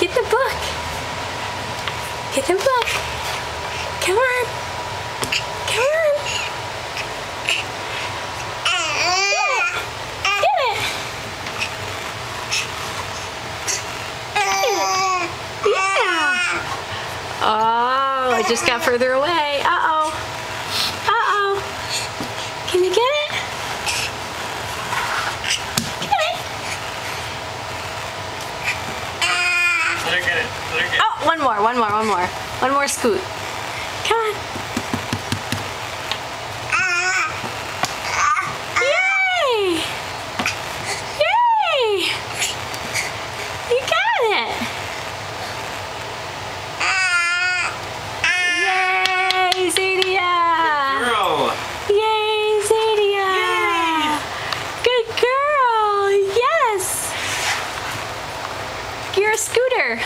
Get the book. Get the book. Come on. Come on. Get it. Yeah. Oh, it just got further away. Uh-oh. Uh-oh. Can you get it? Get it. Let her get it. Let her get it. Oh, one more. One more scoot. Come on. Yay! Yay! You got it. Yay, Zadia! Girl. Yay, Zadia! Yay! Good girl! Yes! You're a scooter.